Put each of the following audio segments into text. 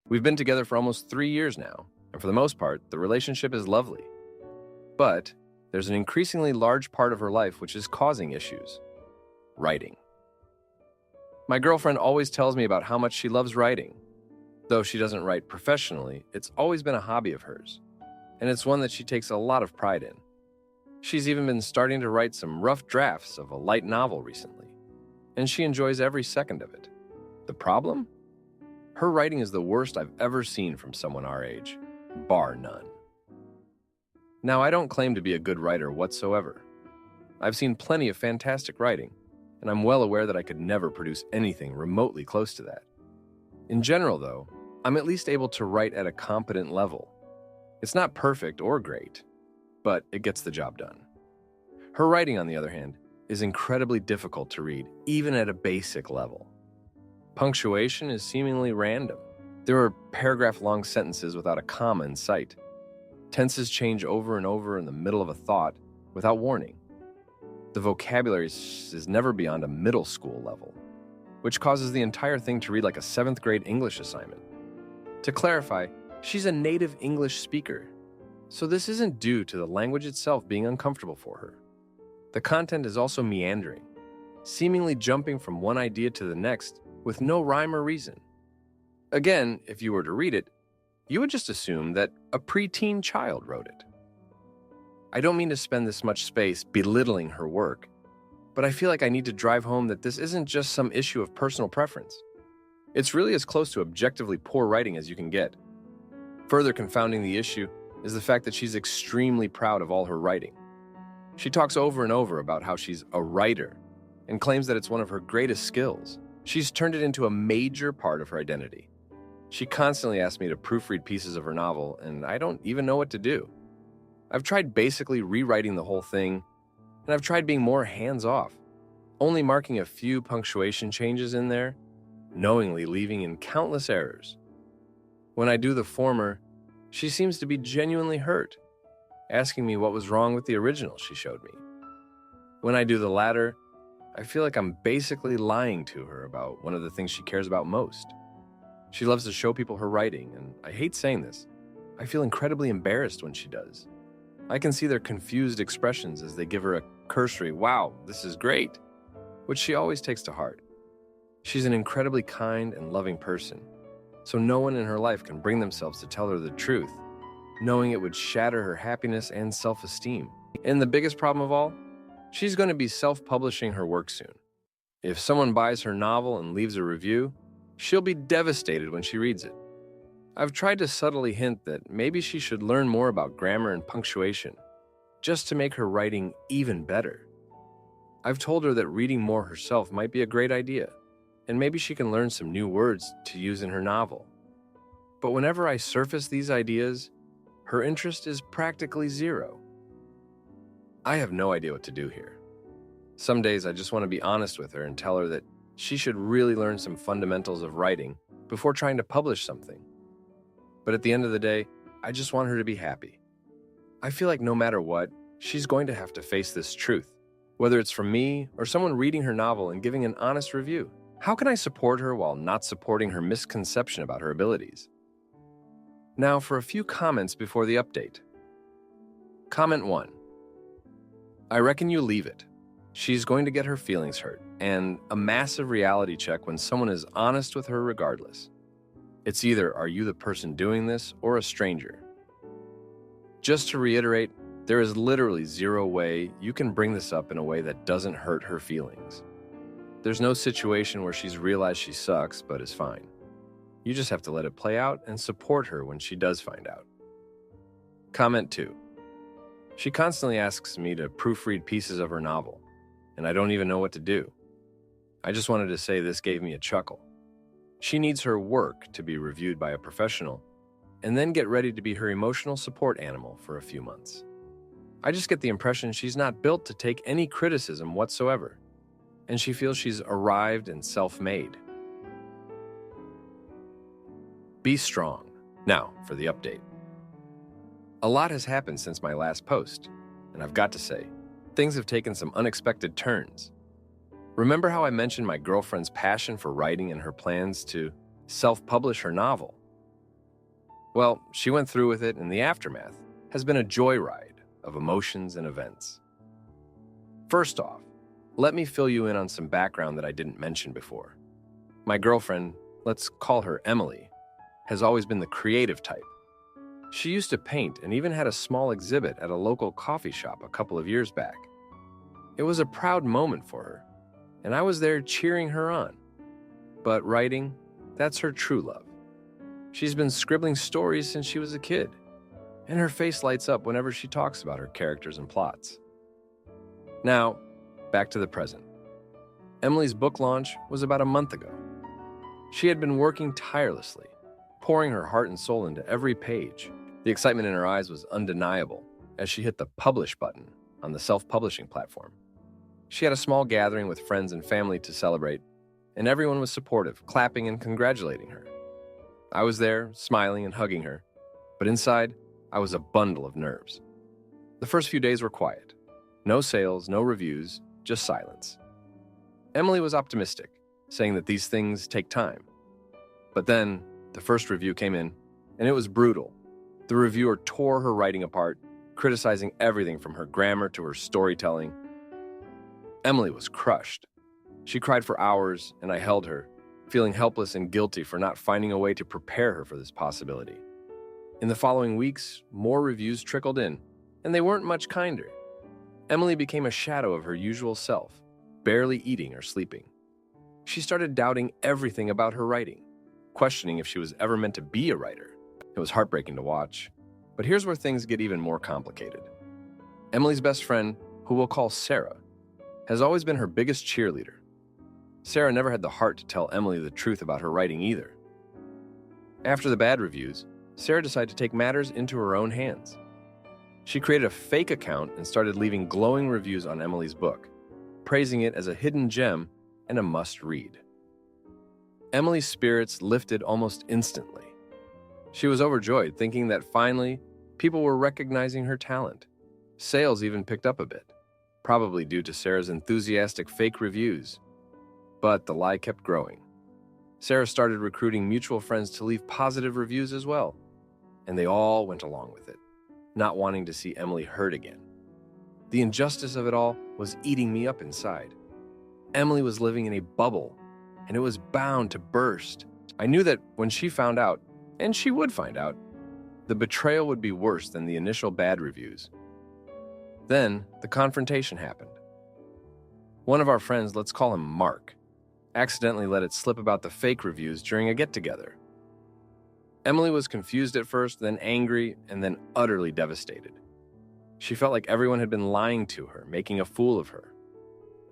We've been together for almost 3 years now, and for the most part, the relationship is lovely. But there's an increasingly large part of her life which is causing issues: writing. My girlfriend always tells me about how much she loves writing. Though she doesn't write professionally, it's always been a hobby of hers, and it's one that she takes a lot of pride in. She's even been starting to write some rough drafts of a light novel recently, and she enjoys every second of it. The problem? Her writing is the worst I've ever seen from someone our age, bar none. Now, I don't claim to be a good writer whatsoever. I've seen plenty of fantastic writing, and I'm well aware that I could never produce anything remotely close to that. In general, though, I'm at least able to write at a competent level. It's not perfect or great, but it gets the job done. Her writing, on the other hand, is incredibly difficult to read, even at a basic level. Punctuation is seemingly random. There are paragraph-long sentences without a comma in sight. Tenses change over and over in the middle of a thought without warning. The vocabulary is never beyond a middle school level, which causes the entire thing to read like a 7th grade English assignment. To clarify, she's a native English speaker, so this isn't due to the language itself being uncomfortable for her. The content is also meandering, seemingly jumping from one idea to the next with no rhyme or reason. Again, if you were to read it, you would just assume that a preteen child wrote it. I don't mean to spend this much space belittling her work, but I feel like I need to drive home that this isn't just some issue of personal preference. It's really as close to objectively poor writing as you can get. Further confounding the issue is the fact that she's extremely proud of all her writing. She talks over and over about how she's a writer and claims that it's one of her greatest skills. She's turned it into a major part of her identity. She constantly asks me to proofread pieces of her novel, and I don't even know what to do. I've tried basically rewriting the whole thing, and I've tried being more hands-off, only marking a few punctuation changes in there, knowingly leaving in countless errors. When I do the former, she seems to be genuinely hurt, asking me what was wrong with the original she showed me. When I do the latter, I feel like I'm basically lying to her about one of the things she cares about most. She loves to show people her writing, and I hate saying this, I feel incredibly embarrassed when she does. I can see their confused expressions as they give her a cursory, "Wow, this is great," which she always takes to heart. She's an incredibly kind and loving person, so no one in her life can bring themselves to tell her the truth, knowing it would shatter her happiness and self-esteem. And the biggest problem of all, she's going to be self-publishing her work soon. If someone buys her novel and leaves a review, she'll be devastated when she reads it. I've tried to subtly hint that maybe she should learn more about grammar and punctuation, just to make her writing even better. I've told her that reading more herself might be a great idea, and maybe she can learn some new words to use in her novel. But whenever I surface these ideas, her interest is practically zero. I have no idea what to do here. Some days I just want to be honest with her and tell her that she should really learn some fundamentals of writing before trying to publish something. But at the end of the day, I just want her to be happy. I feel like no matter what, she's going to have to face this truth, whether it's from me or someone reading her novel and giving an honest review. How can I support her while not supporting her misconception about her abilities? Now for a few comments before the update. Comment 1. I reckon you leave it. She's going to get her feelings hurt, and a massive reality check when someone is honest with her regardless. It's either, are you the person doing this, or a stranger? Just to reiterate, there is literally zero way you can bring this up in a way that doesn't hurt her feelings. There's no situation where she's realized she sucks but is fine. You just have to let it play out and support her when she does find out. Comment 2. She constantly asks me to proofread pieces of her novel, and I don't even know what to do. I just wanted to say this gave me a chuckle. She needs her work to be reviewed by a professional, and then get ready to be her emotional support animal for a few months. I just get the impression she's not built to take any criticism whatsoever, and she feels she's arrived and self-made. Be strong. Now, for the update. A lot has happened since my last post, and I've got to say, things have taken some unexpected turns. Remember how I mentioned my girlfriend's passion for writing and her plans to self-publish her novel? Well, she went through with it, and the aftermath has been a joyride of emotions and events. First off, let me fill you in on some background that I didn't mention before. My girlfriend, let's call her Emily, has always been the creative type. She used to paint and even had a small exhibit at a local coffee shop a couple of years back. It was a proud moment for her, and I was there cheering her on. But writing, that's her true love. She's been scribbling stories since she was a kid, and her face lights up whenever she talks about her characters and plots. Now, back to the present. Emily's book launch was about a month ago. She had been working tirelessly, pouring her heart and soul into every page. The excitement in her eyes was undeniable as she hit the publish button on the self-publishing platform. She had a small gathering with friends and family to celebrate, and everyone was supportive, clapping and congratulating her. I was there, smiling and hugging her, but inside, I was a bundle of nerves. The first few days were quiet. No sales, no reviews, just silence. Emily was optimistic, saying that these things take time. But then, the first review came in, and it was brutal. The reviewer tore her writing apart, criticizing everything from her grammar to her storytelling. Emily was crushed. She cried for hours, and I held her, feeling helpless and guilty for not finding a way to prepare her for this possibility. In the following weeks, more reviews trickled in, and they weren't much kinder. Emily became a shadow of her usual self, barely eating or sleeping. She started doubting everything about her writing, questioning if she was ever meant to be a writer. It was heartbreaking to watch, but here's where things get even more complicated. Emily's best friend, who we'll call Sarah, has always been her biggest cheerleader. Sarah never had the heart to tell Emily the truth about her writing either. After the bad reviews, Sarah decided to take matters into her own hands. She created a fake account and started leaving glowing reviews on Emily's book, praising it as a hidden gem and a must-read. Emily's spirits lifted almost instantly. She was overjoyed, thinking that finally, people were recognizing her talent. Sales even picked up a bit, probably due to Sarah's enthusiastic fake reviews. But the lie kept growing. Sarah started recruiting mutual friends to leave positive reviews as well, and they all went along with it, not wanting to see Emily hurt again. The injustice of it all was eating me up inside. Emily was living in a bubble, and it was bound to burst. I knew that when she found out, and she would find out, the betrayal would be worse than the initial bad reviews. Then, the confrontation happened. One of our friends, let's call him Mark, accidentally let it slip about the fake reviews during a get-together. Emily was confused at first, then angry, and then utterly devastated. She felt like everyone had been lying to her, making a fool of her.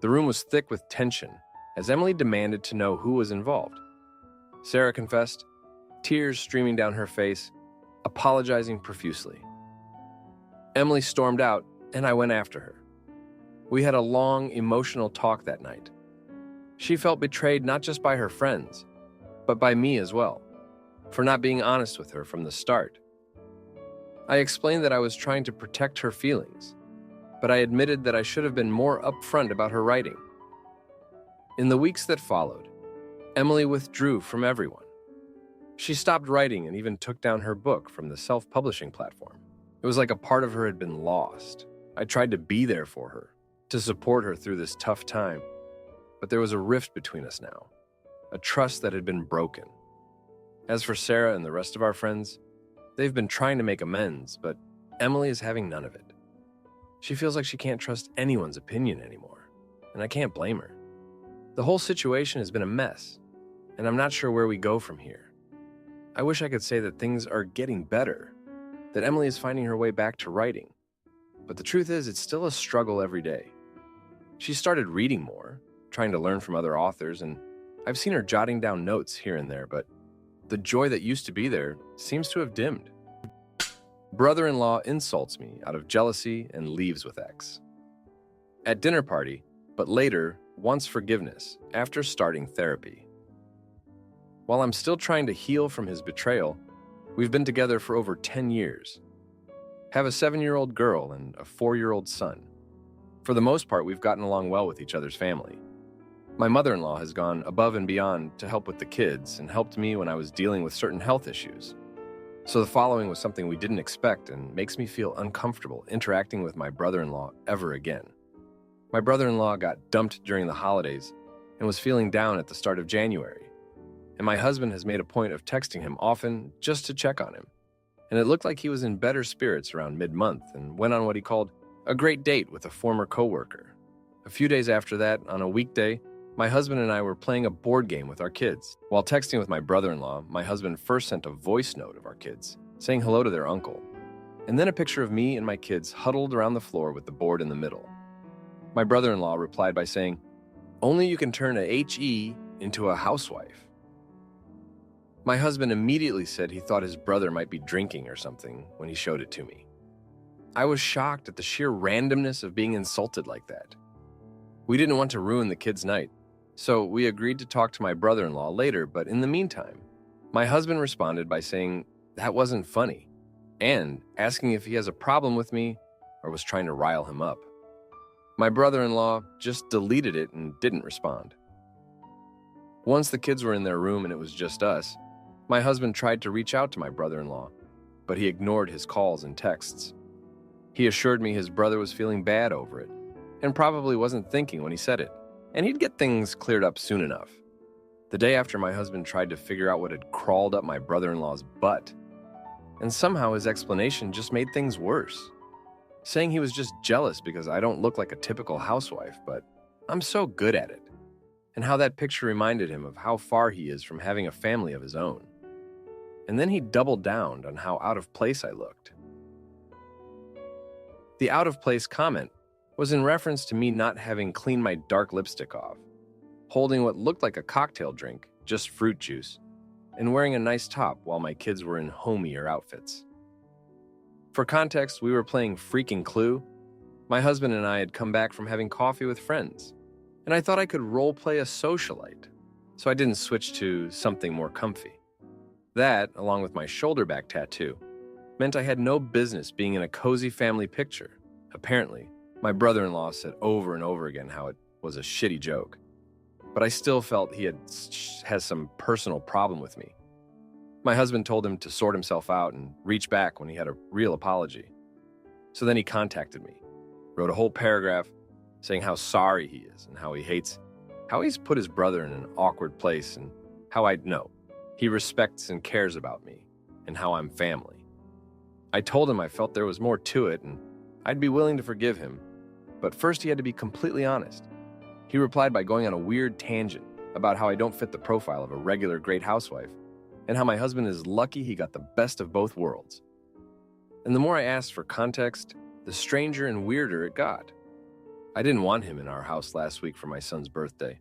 The room was thick with tension, as Emily demanded to know who was involved. Sarah confessed, tears streaming down her face, apologizing profusely. Emily stormed out, and I went after her. We had a long, emotional talk that night. She felt betrayed not just by her friends, but by me as well, for not being honest with her from the start. I explained that I was trying to protect her feelings, but I admitted that I should have been more upfront about her writing. In the weeks that followed, Emily withdrew from everyone. She stopped writing and even took down her book from the self-publishing platform. It was like a part of her had been lost. I tried to be there for her, to support her through this tough time, but there was a rift between us now, a trust that had been broken. As for Sarah and the rest of our friends, they've been trying to make amends, but Emily is having none of it. She feels like she can't trust anyone's opinion anymore, and I can't blame her. The whole situation has been a mess, and I'm not sure where we go from here. I wish I could say that things are getting better, that Emily is finding her way back to writing, but the truth is it's still a struggle every day. She started reading more, trying to learn from other authors, and I've seen her jotting down notes here and there, but the joy that used to be there seems to have dimmed. Brother-in-law insults me out of jealousy and leaves with ex. At dinner party, but later wants forgiveness after starting therapy. While I'm still trying to heal from his betrayal, we've been together for over 10 years. Have a 7-year-old girl and a 4-year-old son. For the most part, we've gotten along well with each other's family. My mother-in-law has gone above and beyond to help with the kids and helped me when I was dealing with certain health issues. So the following was something we didn't expect and makes me feel uncomfortable interacting with my brother-in-law ever again. My brother-in-law got dumped during the holidays and was feeling down at the start of January. And my husband has made a point of texting him often just to check on him. And it looked like he was in better spirits around mid-month and went on what he called a great date with a former coworker. A few days after that, on a weekday, my husband and I were playing a board game with our kids. While texting with my brother-in-law, my husband first sent a voice note of our kids, saying hello to their uncle, and then a picture of me and my kids huddled around the floor with the board in the middle. My brother-in-law replied by saying, "Only you can turn a HE into a housewife." My husband immediately said he thought his brother might be drinking or something when he showed it to me. I was shocked at the sheer randomness of being insulted like that. We didn't want to ruin the kids' night, so we agreed to talk to my brother-in-law later, but in the meantime, my husband responded by saying that wasn't funny and asking if he has a problem with me or was trying to rile him up. My brother-in-law just deleted it and didn't respond. Once the kids were in their room and it was just us, my husband tried to reach out to my brother-in-law, but he ignored his calls and texts. He assured me his brother was feeling bad over it and probably wasn't thinking when he said it, and he'd get things cleared up soon enough. The day after, my husband tried to figure out what had crawled up my brother-in-law's butt, and somehow his explanation just made things worse, saying he was just jealous because I don't look like a typical housewife, but I'm so good at it, and how that picture reminded him of how far he is from having a family of his own. And then he doubled down on how out of place I looked. The out of place comment was in reference to me not having cleaned my dark lipstick off, holding what looked like a cocktail drink, just fruit juice, and wearing a nice top while my kids were in homier outfits. For context, we were playing freaking Clue. My husband and I had come back from having coffee with friends, and I thought I could role-play a socialite, so I didn't switch to something more comfy. That, along with my shoulder back tattoo, meant I had no business being in a cozy family picture. Apparently, my brother-in-law said over and over again how it was a shitty joke, but I still felt he has some personal problem with me. My husband told him to sort himself out and reach back when he had a real apology. So then he contacted me, wrote a whole paragraph saying how sorry he is and how he's put his brother in an awkward place and how I know he respects and cares about me and how I'm family. I told him I felt there was more to it and I'd be willing to forgive him, but first he had to be completely honest. He replied by going on a weird tangent about how I don't fit the profile of a regular great housewife and how my husband is lucky he got the best of both worlds. And the more I asked for context, the stranger and weirder it got. I didn't want him in our house last week for my son's birthday.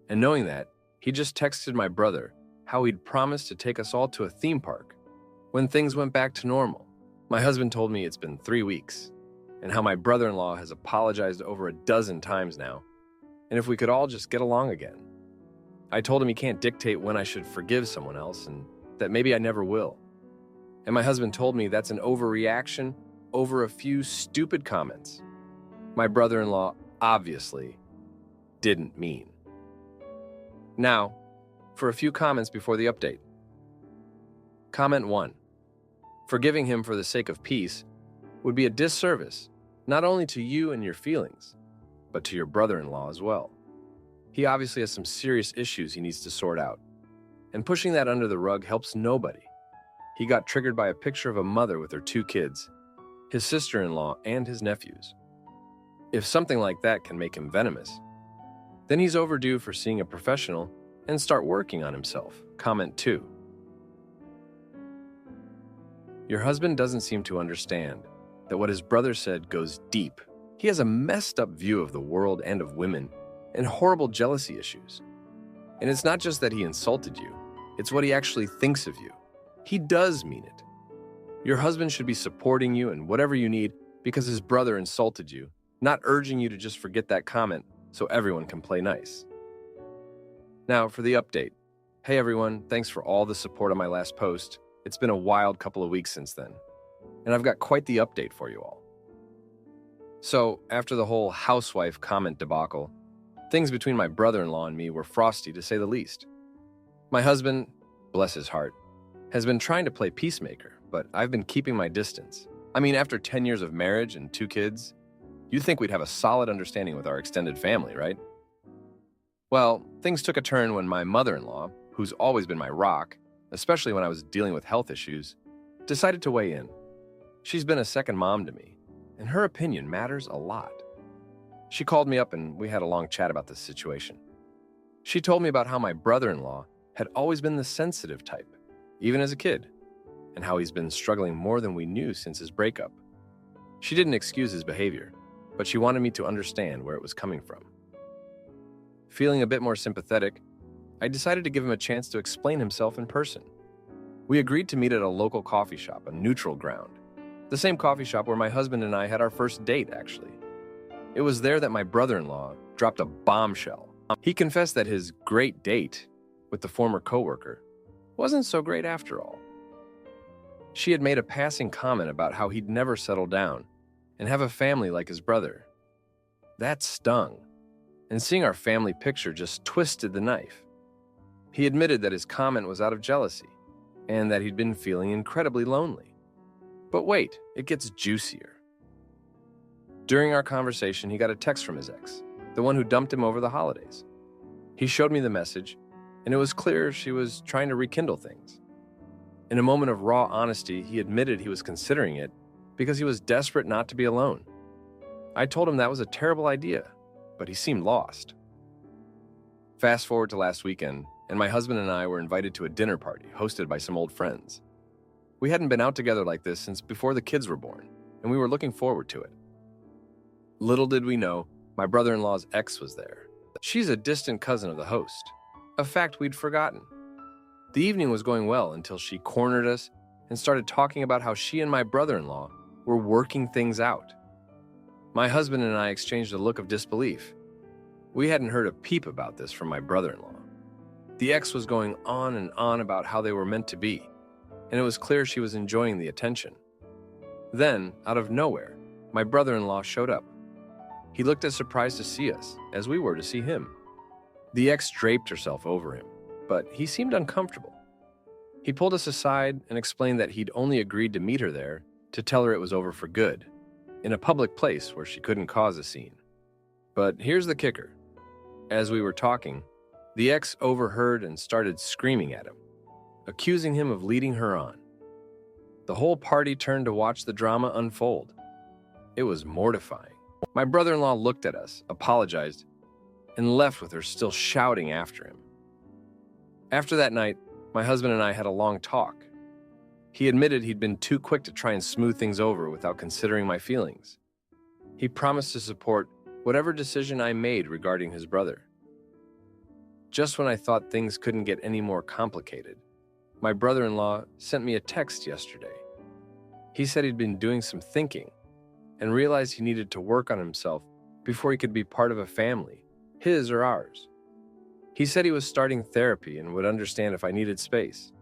And knowing that, he just texted my brother how he'd promised to take us all to a theme park when things went back to normal. My husband told me it's been 3 weeks, and how my brother-in-law has apologized over a dozen times now, and if we could all just get along again. I told him he can't dictate when I should forgive someone else, and that maybe I never will. And my husband told me that's an overreaction over a few stupid comments my brother-in-law obviously didn't mean. Now, for a few comments before the update. Comment 1. Forgiving him for the sake of peace would be a disservice, not only to you and your feelings, but to your brother-in-law as well. He obviously has some serious issues he needs to sort out, and pushing that under the rug helps nobody. He got triggered by a picture of a mother with her 2 kids, his sister-in-law and his nephews. If something like that can make him venomous, then he's overdue for seeing a professional and start working on himself. Comment 2. Your husband doesn't seem to understand that what his brother said goes deep. He has a messed up view of the world and of women and horrible jealousy issues. And it's not just that he insulted you, it's what he actually thinks of you. He does mean it. Your husband should be supporting you in whatever you need because his brother insulted you, not urging you to just forget that comment so everyone can play nice. Now for the update. Hey everyone, thanks for all the support on my last post. It's been a wild couple of weeks since then, and I've got quite the update for you all. So, after the whole housewife comment debacle, things between my brother-in-law and me were frosty to say the least. My husband, bless his heart, has been trying to play peacemaker, but I've been keeping my distance. I mean, after 10 years of marriage and 2 kids, you'd think we'd have a solid understanding with our extended family, right? Well, things took a turn when my mother-in-law, who's always been my rock, especially when I was dealing with health issues, decided to weigh in. She's been a second mom to me, and her opinion matters a lot. She called me up and we had a long chat about this situation. She told me about how my brother-in-law had always been the sensitive type, even as a kid, and how he's been struggling more than we knew since his breakup. She didn't excuse his behavior, but she wanted me to understand where it was coming from. Feeling a bit more sympathetic, I decided to give him a chance to explain himself in person. We agreed to meet at a local coffee shop, a neutral ground. The same coffee shop where my husband and I had our first date, actually. It was there that my brother-in-law dropped a bombshell. He confessed that his great date with the former coworker wasn't so great after all. She had made a passing comment about how he'd never settle down and have a family like his brother. That stung, and seeing our family picture just twisted the knife. He admitted that his comment was out of jealousy and that he'd been feeling incredibly lonely. But wait, it gets juicier. During our conversation, he got a text from his ex, the one who dumped him over the holidays. He showed me the message, and it was clear she was trying to rekindle things. In a moment of raw honesty, he admitted he was considering it because he was desperate not to be alone. I told him that was a terrible idea, but he seemed lost. Fast forward to last weekend, and my husband and I were invited to a dinner party hosted by some old friends. We hadn't been out together like this since before the kids were born, and we were looking forward to it. Little did we know, my brother-in-law's ex was there. She's a distant cousin of the host, a fact we'd forgotten. The evening was going well until she cornered us and started talking about how she and my brother-in-law were working things out. My husband and I exchanged a look of disbelief. We hadn't heard a peep about this from my brother-in-law. The ex was going on and on about how they were meant to be, and it was clear she was enjoying the attention. Then, out of nowhere, my brother-in-law showed up. He looked as surprised to see us as we were to see him. The ex draped herself over him, but he seemed uncomfortable. He pulled us aside and explained that he'd only agreed to meet her there to tell her it was over for good, in a public place where she couldn't cause a scene. But here's the kicker. As we were talking, the ex overheard and started screaming at him, accusing him of leading her on. The whole party turned to watch the drama unfold. It was mortifying. My brother-in-law looked at us, apologized, and left with her still shouting after him. After that night, my husband and I had a long talk. He admitted he'd been too quick to try and smooth things over without considering my feelings. He promised to support whatever decision I made regarding his brother. Just when I thought things couldn't get any more complicated, my brother-in-law sent me a text yesterday. He said he'd been doing some thinking and realized he needed to work on himself before he could be part of a family, his or ours. He said he was starting therapy and would understand if I needed space.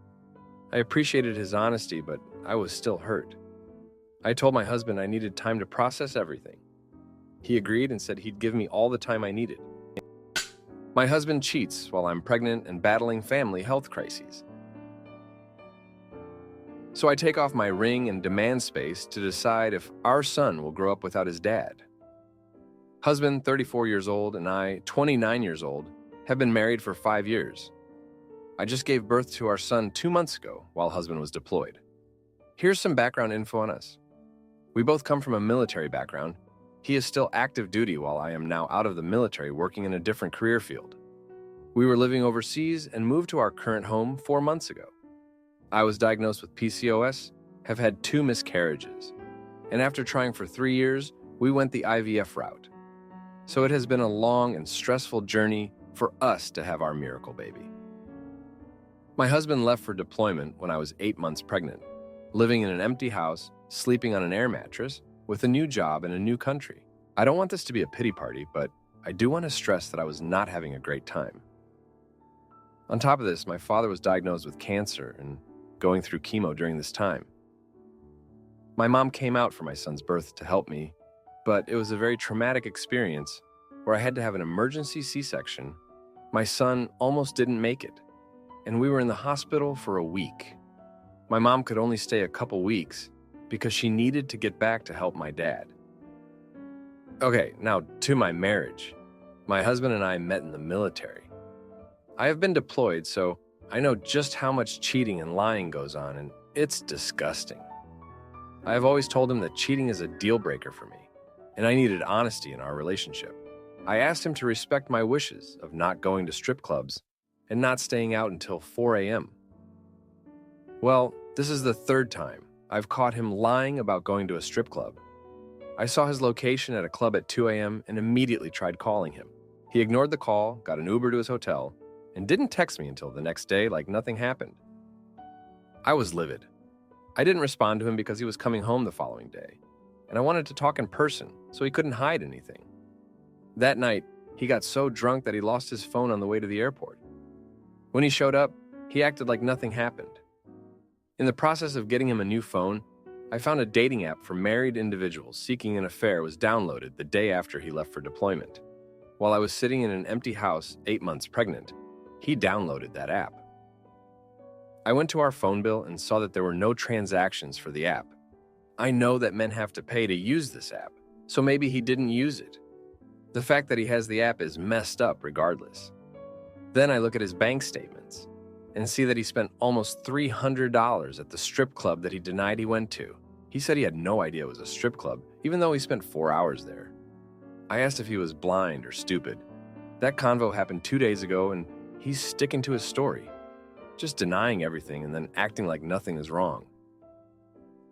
I appreciated his honesty, but I was still hurt. I told my husband I needed time to process everything. He agreed and said he'd give me all the time I needed. My husband cheats while I'm pregnant and battling family health crises. So I take off my ring and demand space to decide if our son will grow up without his dad. Husband, 34 years old, and I, 29 years old, have been married for 5 years. I just gave birth to our son 2 months ago while husband was deployed. Here's some background info on us. We both come from a military background. He is still active duty while I am now out of the military working in a different career field. We were living overseas and moved to our current home 4 months ago. I was diagnosed with PCOS, have had 2 miscarriages, and after trying for 3 years, we went the IVF route. So it has been a long and stressful journey for us to have our miracle baby. My husband left for deployment when I was 8 months pregnant, living in an empty house, sleeping on an air mattress, with a new job in a new country. I don't want this to be a pity party, but I do want to stress that I was not having a great time. On top of this, my father was diagnosed with cancer and going through chemo during this time. My mom came out for my son's birth to help me, but it was a very traumatic experience where I had to have an emergency C-section. My son almost didn't make it, and we were in the hospital for a week. My mom could only stay a couple weeks because she needed to get back to help my dad. Okay, now to my marriage. My husband and I met in the military. I have been deployed, so I know just how much cheating and lying goes on, and it's disgusting. I have always told him that cheating is a deal breaker for me, and I needed honesty in our relationship. I asked him to respect my wishes of not going to strip clubs and not staying out until 4 a.m. Well, this is the third time I've caught him lying about going to a strip club. I saw his location at a club at 2 a.m. and immediately tried calling him. He ignored the call, got an Uber to his hotel, and didn't text me until the next day like nothing happened. I was livid. I didn't respond to him because he was coming home the following day, and I wanted to talk in person so he couldn't hide anything. That night, he got so drunk that he lost his phone on the way to the airport. When he showed up, he acted like nothing happened. In the process of getting him a new phone, I found a dating app for married individuals seeking an affair was downloaded the day after he left for deployment. While I was sitting in an empty house 8 months pregnant, he downloaded that app. I went to our phone bill and saw that there were no transactions for the app. I know that men have to pay to use this app, so maybe he didn't use it. The fact that he has the app is messed up regardless. Then I look at his bank statements and see that he spent almost $300 at the strip club that he denied he went to. He said he had no idea it was a strip club, even though he spent 4 hours there. I asked if he was blind or stupid. That convo happened 2 days ago, and he's sticking to his story, just denying everything and then acting like nothing is wrong.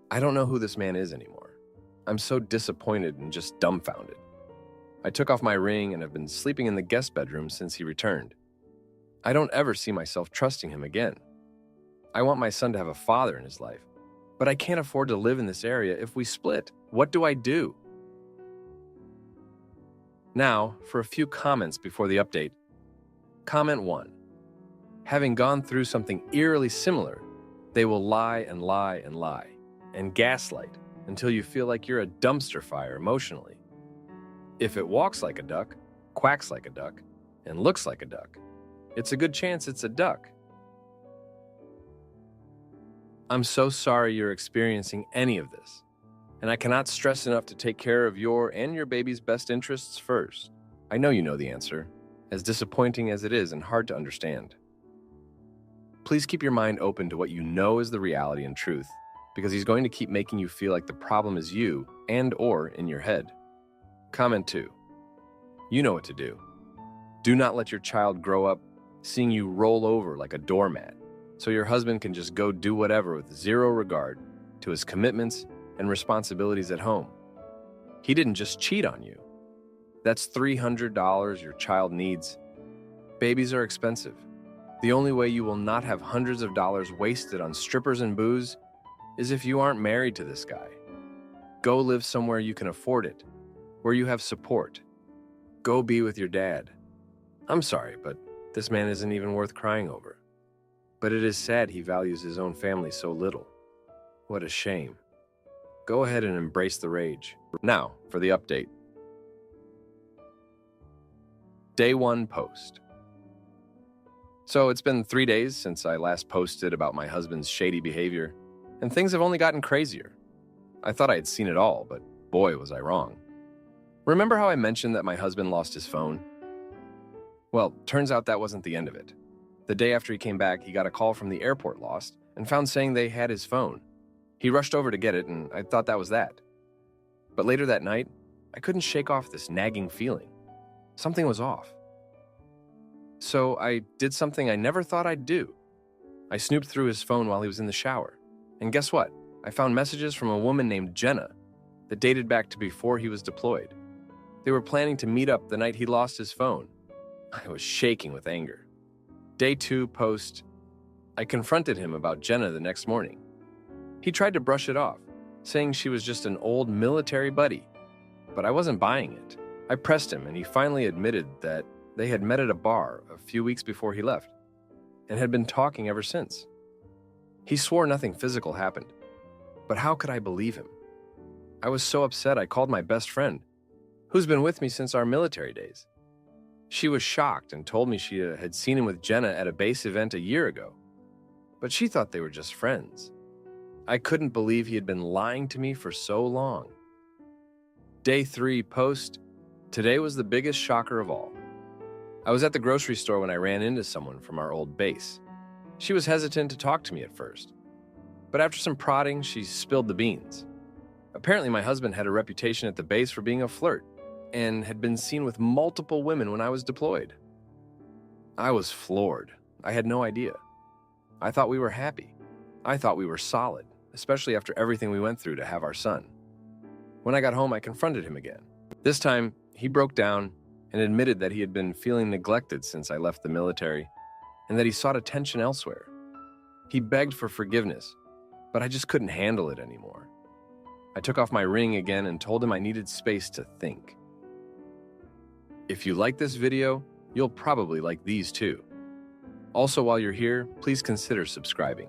I don't know who this man is anymore. I'm so disappointed and just dumbfounded. I took off my ring and have been sleeping in the guest bedroom since he returned. I don't ever see myself trusting him again. I want my son to have a father in his life, but I can't afford to live in this area if we split. What do I do? Now, for a few comments before the update. Comment 1. Having gone through something eerily similar, they will lie and lie and lie and gaslight until you feel like you're a dumpster fire emotionally. If it walks like a duck, quacks like a duck, and looks like a duck, it's a good chance it's a duck. I'm so sorry you're experiencing any of this, and I cannot stress enough to take care of your and your baby's best interests first. I know you know the answer, as disappointing as it is and hard to understand. Please keep your mind open to what you know is the reality and truth, because he's going to keep making you feel like the problem is you and/or in your head. Comment 2. You know what to do. Do not let your child grow up seeing you roll over like a doormat, so your husband can just go do whatever with zero regard to his commitments and responsibilities at home. He didn't just cheat on you. That's $300 your child needs. Babies are expensive. The only way you will not have hundreds of dollars wasted on strippers and booze is if you aren't married to this guy. Go live somewhere you can afford it, where you have support. Go be with your dad. I'm sorry, but this man isn't even worth crying over. But it is sad he values his own family so little. What a shame. Go ahead and embrace the rage. Now, for the update. Day 1 post. So it's been 3 days since I last posted about my husband's shady behavior, and things have only gotten crazier. I thought I had seen it all, but boy, was I wrong. Remember how I mentioned that my husband lost his phone? Well, turns out that wasn't the end of it. The day after he came back, he got a call from the airport lost and found saying they had his phone. He rushed over to get it, and I thought that was that. But later that night, I couldn't shake off this nagging feeling. Something was off. So I did something I never thought I'd do. I snooped through his phone while he was in the shower. And guess what? I found messages from a woman named Jenna that dated back to before he was deployed. They were planning to meet up the night he lost his phone. I was shaking with anger. Day 2 post. I confronted him about Jenna the next morning. He tried to brush it off, saying she was just an old military buddy. But I wasn't buying it. I pressed him, and he finally admitted that they had met at a bar a few weeks before he left and had been talking ever since. He swore nothing physical happened, but how could I believe him? I was so upset I called my best friend, who's been with me since our military days. She was shocked and told me she had seen him with Jenna at a base event a year ago, but she thought they were just friends. I couldn't believe he had been lying to me for so long. Day 3 post. Today was the biggest shocker of all. I was at the grocery store when I ran into someone from our old base. She was hesitant to talk to me at first, but after some prodding, she spilled the beans. Apparently, my husband had a reputation at the base for being a flirt and had been seen with multiple women when I was deployed. I was floored. I had no idea. I thought we were happy. I thought we were solid, especially after everything we went through to have our son. When I got home, I confronted him again. This time, he broke down and admitted that he had been feeling neglected since I left the military and that he sought attention elsewhere. He begged for forgiveness, but I just couldn't handle it anymore. I took off my ring again and told him I needed space to think. If you like this video, you'll probably like these too. Also, while you're here, please consider subscribing.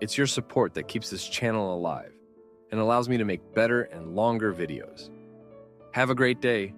It's your support that keeps this channel alive and allows me to make better and longer videos. Have a great day.